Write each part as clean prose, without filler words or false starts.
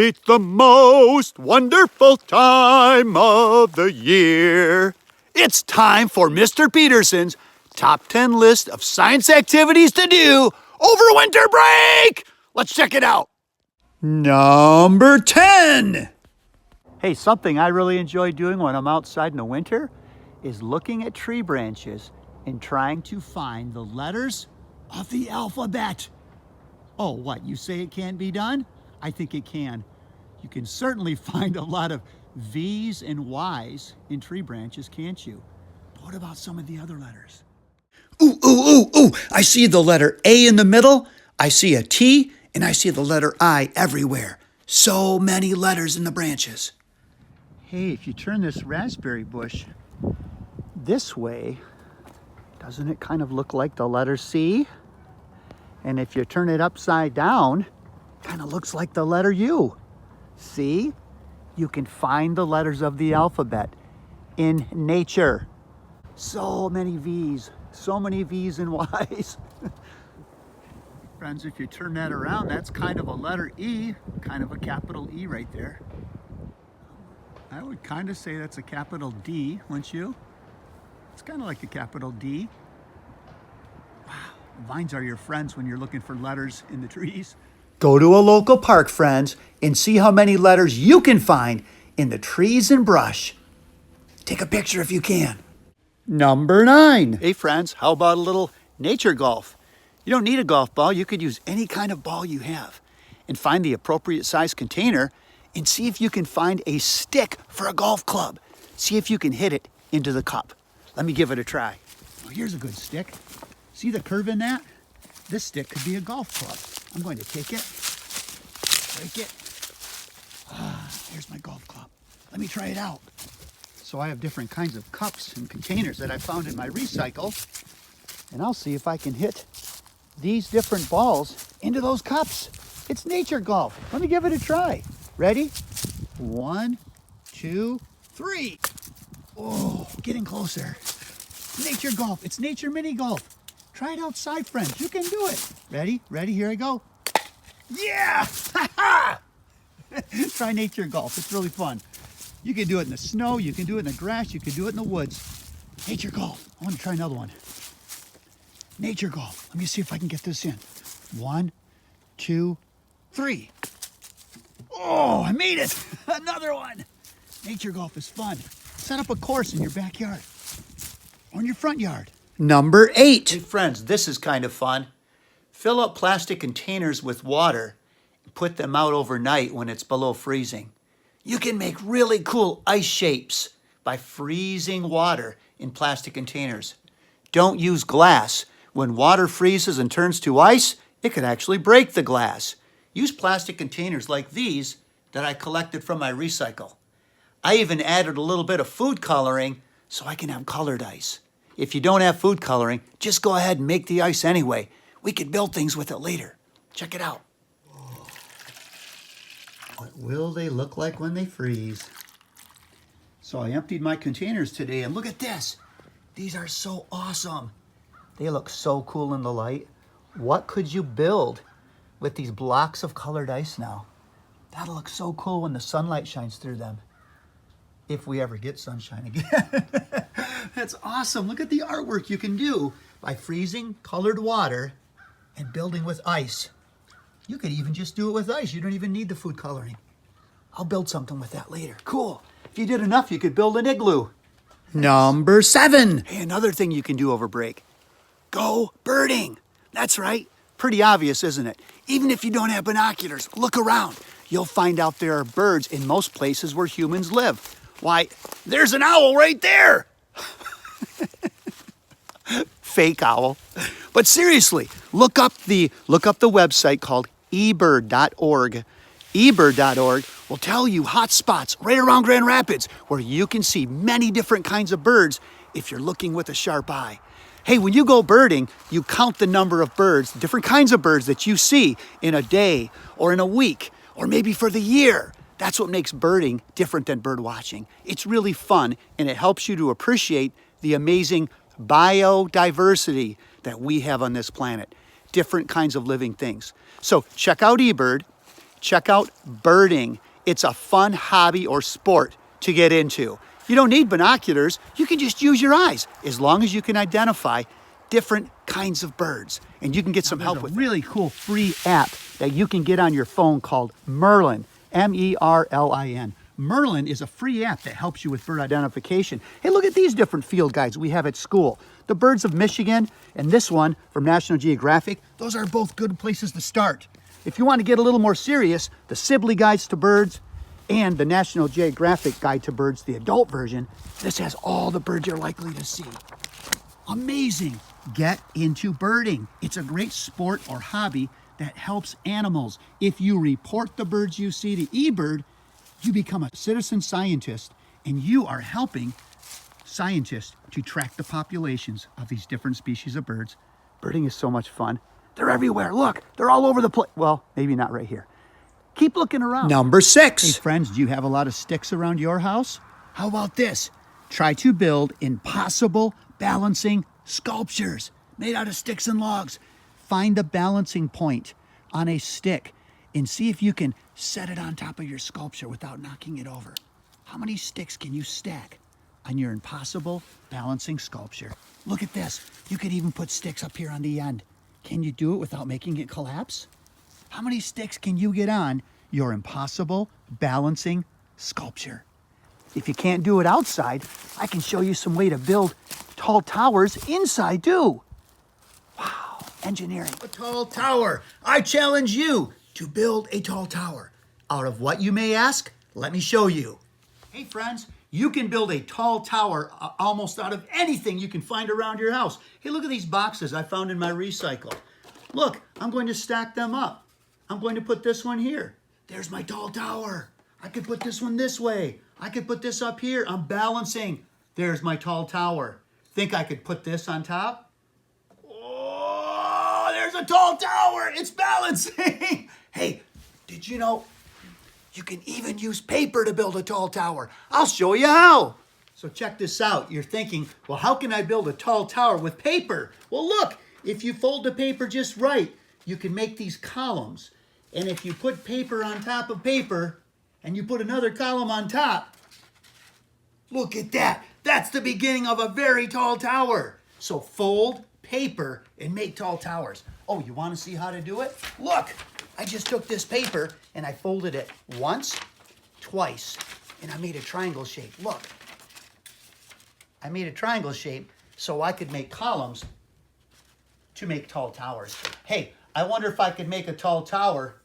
It's the most wonderful time of the year. It's time for Mr. Peterson's top 10 list of science activities to do over winter break. Let's check it out. Number 10. Hey, something I really enjoy doing when I'm outside in the winter is looking at tree branches and trying to find the letters of the alphabet. Oh, what, you say it can't be done? I think it can. You can certainly find a lot of V's and Y's in tree branches, can't you? But what about some of the other letters? Ooh, I see the letter A in the middle, I see a T, and I see the letter I everywhere. So many letters in the branches. Hey, if you turn this raspberry bush this way, doesn't it kind of look like the letter C? And if you turn it upside down, it kind of looks like the letter U. See? You can find the letters of the alphabet in nature. So many V's and Y's. Friends, if you turn that around, that's kind of a letter E, kind of a capital E right there. I would kind of say that's a capital D, wouldn't you? It's kind of like a capital D. Wow, vines are your friends when you're looking for letters in the trees. Go to a local park, friends, and see how many letters you can find in the trees and brush. Take a picture if you can. Number 9. Hey friends, how about a little nature golf? You don't need a golf ball. You could use any kind of ball you have and find the appropriate size container and see if you can find a stick for a golf club. See if you can hit it into the cup. Let me give it a try. Well, here's a good stick. See the curve in that? This stick could be a golf club. I'm going to take it, break it. Here's my golf club. Let me try it out. So I have different kinds of cups and containers that I found in my recycle, and I'll see if I can hit these different balls into those cups. It's nature golf. Let me give it a try. Ready? 1, 2, 3. Oh, getting closer. Nature golf. It's nature mini golf. Try it outside, friends. You can do it. Ready? Ready? Here I go. Yeah! Try nature golf. It's really fun. You can do it in the snow. You can do it in the grass. You can do it in the woods. Nature golf. I want to try another one. Nature golf. Let me see if I can get this in. 1, 2, 3. Oh, I made it. Another one. Nature golf is fun. Set up a course in your backyard or in your front yard. Number 8. Hey friends, this is kind of fun. Fill up plastic containers with water and put them out overnight when it's below freezing. You can make really cool ice shapes by freezing water in plastic containers. Don't use glass. When water freezes and turns to ice, it could actually break the glass. Use plastic containers like these that I collected from my recycle. I even added a little bit of food coloring so I can have colored ice. If you don't have food coloring, just go ahead and make the ice anyway. We could build things with it later. Check it out. What will they look like when they freeze? So I emptied my containers today, and look at this. These are so awesome. They look so cool in the light. What could you build with these blocks of colored ice now? That'll look so cool when the sunlight shines through them. If we ever get sunshine again. That's awesome. Look at the artwork you can do by freezing colored water and building with ice. You could even just do it with ice. You don't even need the food coloring. I'll build something with that later. Cool. If you did enough, you could build an igloo. Number 7. Hey, another thing you can do over break. Go birding. That's right. Pretty obvious, isn't it? Even if you don't have binoculars, look around. You'll find out there are birds in most places where humans live. Why, there's an owl right there. Fake owl. But seriously, look up the website called eBird.org. eBird.org will tell you hot spots right around Grand Rapids where you can see many different kinds of birds if you're looking with a sharp eye. Hey, when you go birding, you count the number of birds, different kinds of birds that you see in a day or in a week or maybe for the year. That's what makes birding different than bird watching. It's really fun, and it helps you to appreciate the amazing biodiversity that we have on this planet. Different kinds of living things. So check out eBird. check out birding. It's a fun hobby or sport to get into. You don't need binoculars. You can just use your eyes as long as you can identify different kinds of birds. And you can get some help with a really cool free app that you can get on your phone called Merlin, M-E-R-L-I-N. Merlin is a free app that helps you with bird identification. Hey, look at these different field guides we have at school. The Birds of Michigan and this one from National Geographic, those are both good places to start. If you want to get a little more serious, the Sibley Guides to Birds and the National Geographic Guide to Birds, the adult version, this has all the birds you're likely to see. Amazing. Get into birding. It's a great sport or hobby that helps animals. If you report the birds you see to eBird, you become a citizen scientist, and you are helping scientists to track the populations of these different species of birds. Birding is so much fun. They're everywhere. Look, they're all over the place. Well, maybe not right here. Keep looking around. Number 6. Hey friends, do you have a lot of sticks around your house? How about this? Try to build impossible balancing sculptures made out of sticks and logs. Find the balancing point on a stick and see if you can set it on top of your sculpture without knocking it over. How many sticks can you stack on your impossible balancing sculpture? Look at this. You could even put sticks up here on the end. Can you do it without making it collapse? How many sticks can you get on your impossible balancing sculpture? If you can't do it outside, I can show you some way to build tall towers inside too. Wow, engineering. A tall tower. I challenge you to build a tall tower. Out of what, you may ask? Let me show you. Hey friends, you can build a tall tower almost out of anything you can find around your house. Hey, look at these boxes I found in my recycle. Look, I'm going to stack them up. I'm going to put this one here. There's my tall tower. I could put this one this way. I could put this up here. I'm balancing. There's my tall tower. Think I could put this on top? Oh, there's a tall tower. It's balancing. Hey, did you know you can even use paper to build a tall tower? I'll show you how. So check this out. You're thinking, well, how can I build a tall tower with paper? Well, look, if you fold the paper just right, you can make these columns. And if you put paper on top of paper and you put another column on top, look at that. That's the beginning of a very tall tower. So fold paper and make tall towers. Oh, you want to see how to do it? Look, I just took this paper and I folded it once, twice, and I made a triangle shape. Look, I made a triangle shape so I could make columns to make tall towers. Hey, I wonder if I could make a tall tower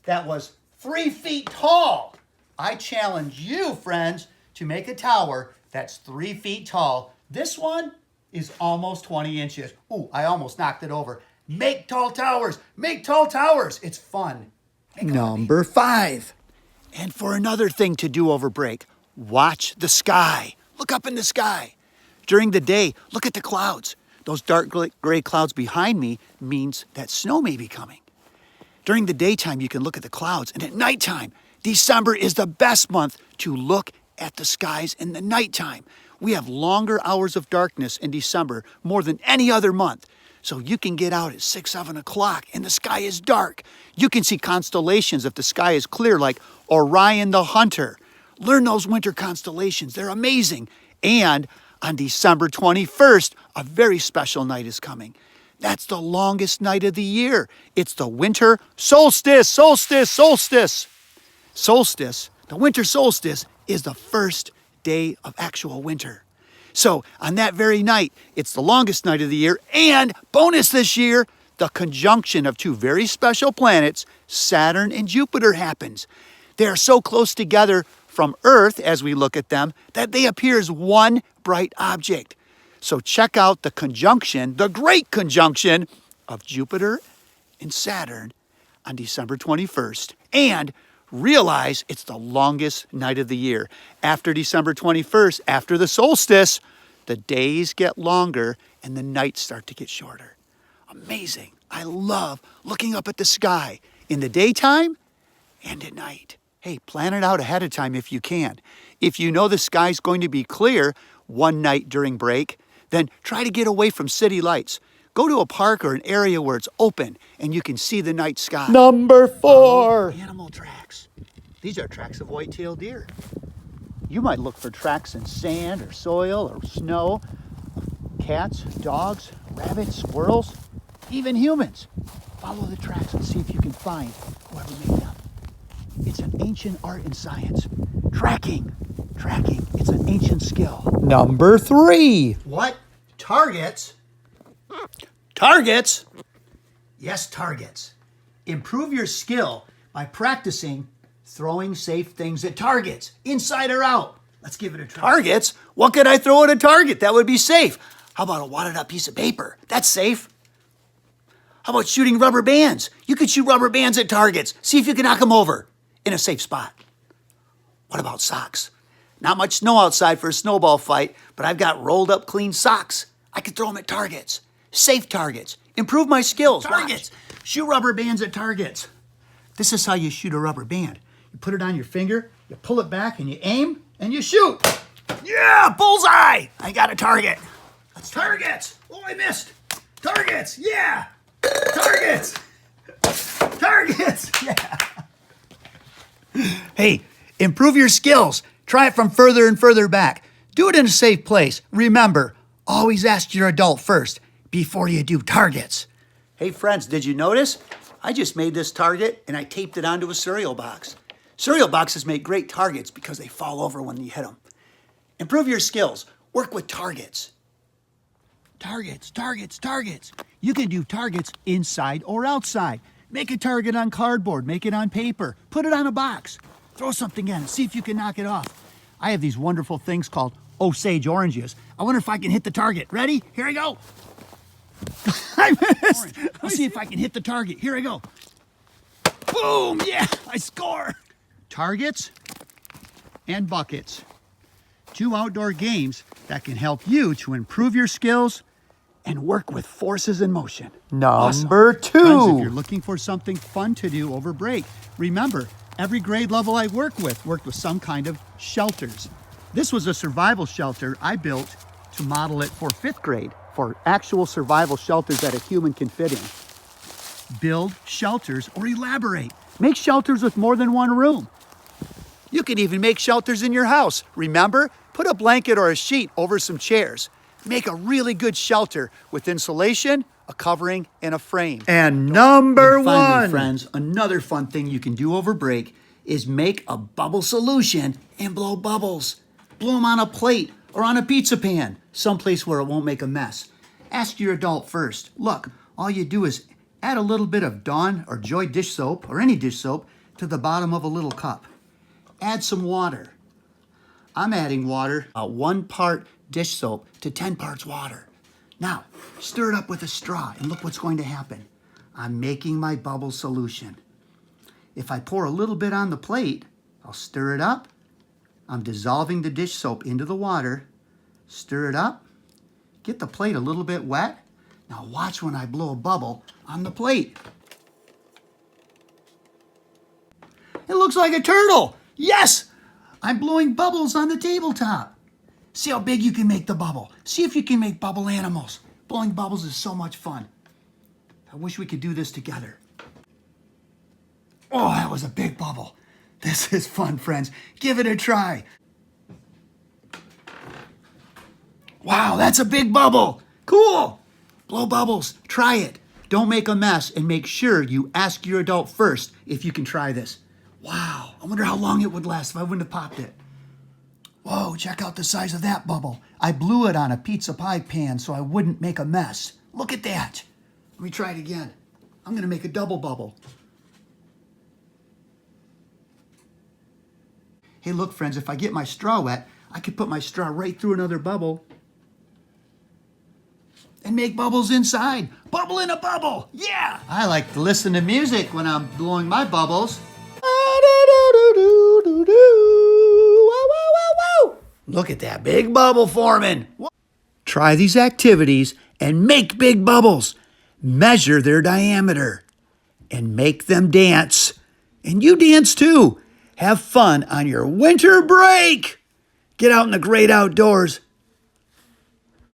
that was 3 feet tall. I challenge you, friends, to make a tower that's 3 feet tall. This one is almost 20 inches. Ooh, I almost knocked it over. Make tall towers. Make tall towers. It's fun. Number 5. And for another thing to do over break, watch the sky. Look up in the sky. During the day, look at the clouds. Those dark gray clouds behind me means that snow may be coming. During the daytime, you can look at the clouds. And at nighttime, December is the best month to look at the skies in the nighttime. We have longer hours of darkness in December more than any other month. So you can get out at 6, 7 o'clock and the sky is dark. You can see constellations if the sky is clear, like Orion the Hunter. Learn those winter constellations. They're amazing. And on December 21st, a very special night is coming. That's the longest night of the year. It's the winter solstice, solstice, solstice. Solstice, the winter solstice, is the first day of actual winter. So on that very night, it's the longest night of the year, and bonus this year, the conjunction of 2 very special planets, Saturn and Jupiter, happens. They are so close together from Earth as we look at them that they appear as one bright object. So check out the conjunction, the great conjunction of Jupiter and Saturn on December 21st. And realize it's the longest night of the year. After December 21st, after the solstice, the days get longer and the nights start to get shorter. Amazing. I love looking up at the sky in the daytime and at night. Hey, plan it out ahead of time if you can. If you know the sky's going to be clear one night during break, then try to get away from city lights. Go to a park or an area where it's open and you can see the night sky. Number 4. Animal tracks. These are tracks of white-tailed deer. You might look for tracks in sand or soil or snow. Cats, dogs, rabbits, squirrels, even humans. Follow the tracks and see if you can find whoever made them. It's an ancient art and science. Tracking. It's an ancient skill. Number 3. What? Targets? Targets? Yes, targets. Improve your skill by practicing throwing safe things at targets, inside or out. Let's give it a try. Targets? What could I throw at a target that would be safe? How about a wadded up piece of paper? That's safe. How about shooting rubber bands? You could shoot rubber bands at targets. See if you can knock them over in a safe spot. What about socks? Not much snow outside for a snowball fight, but I've got rolled up clean socks. I could throw them at targets. Safe targets. Improve my skills. Targets. Shoot rubber bands at targets. This is how you shoot a rubber band. You put it on your finger, you pull it back, and you aim, and you shoot. Yeah, bullseye. I got a target. That's targets. Oh, I missed. Targets. Yeah. Targets. Targets. Yeah. Hey, improve your skills. Try it from further and further back. Do it in a safe place. Remember, always ask your adult first before you do targets. Hey friends, did you notice? I just made this target and I taped it onto a cereal box. Cereal boxes make great targets because they fall over when you hit them. Improve your skills. Work with targets. Targets. You can do targets inside or outside. Make a target on cardboard, make it on paper, put it on a box. Throw something in and see if you can knock it off. I have these wonderful things called Osage oranges. I wonder if I can hit the target. Ready? Here I go. I missed. Let's see if I can hit the target. Here I go. Boom! Yeah, I score. Targets and buckets. 2 outdoor games that can help you to improve your skills and work with forces in motion. Number 2. Friends, if you're looking for something fun to do over break, remember, every grade level I worked with some kind of shelters. This was a survival shelter I built to model it for 5th grade, for actual survival shelters that a human can fit in. Build shelters or elaborate. Make shelters with more than one room. You can even make shelters in your house. Remember, put a blanket or a sheet over some chairs. Make a really good shelter with insulation, a covering, and a frame. And number And finally, 1. friends, another fun thing you can do over break is make a bubble solution and blow bubbles. Blow them on a plate or on a pizza pan, someplace where it won't make a mess. Ask your adult first. Look, all you do is add a little bit of Dawn or Joy dish soap or any dish soap to the bottom of a little cup. Add some water. I'm adding water, 1 part dish soap to 10 parts water. Now, stir it up with a straw and look what's going to happen. I'm making my bubble solution. If I pour a little bit on the plate, I'll stir it up. I'm dissolving the dish soap into the water. Stir it up. Get the plate a little bit wet. Now watch when I blow a bubble on the plate. It looks like a turtle. Yes! I'm blowing bubbles on the tabletop. See how big you can make the bubble. See if you can make bubble animals. Blowing bubbles is so much fun. I wish we could do this together. Oh, that was a big bubble. This is fun, friends. Give it a try. Wow, that's a big bubble. Cool. Blow bubbles. Try it. Don't make a mess and make sure you ask your adult first if you can try this. Wow, I wonder how long it would last if I wouldn't have popped it. Whoa, check out the size of that bubble. I blew it on a pizza pie pan so I wouldn't make a mess. Look at that. Let me try it again. I'm gonna make a double bubble. Hey, look, friends, if I get my straw wet, I could put my straw right through another bubble and make bubbles inside. Bubble in a bubble, yeah! I like to listen to music when I'm blowing my bubbles. Look at that big bubble forming. Try these activities and make big bubbles. Measure their diameter and make them dance. And you dance too. Have fun on your winter break. Get out in the great outdoors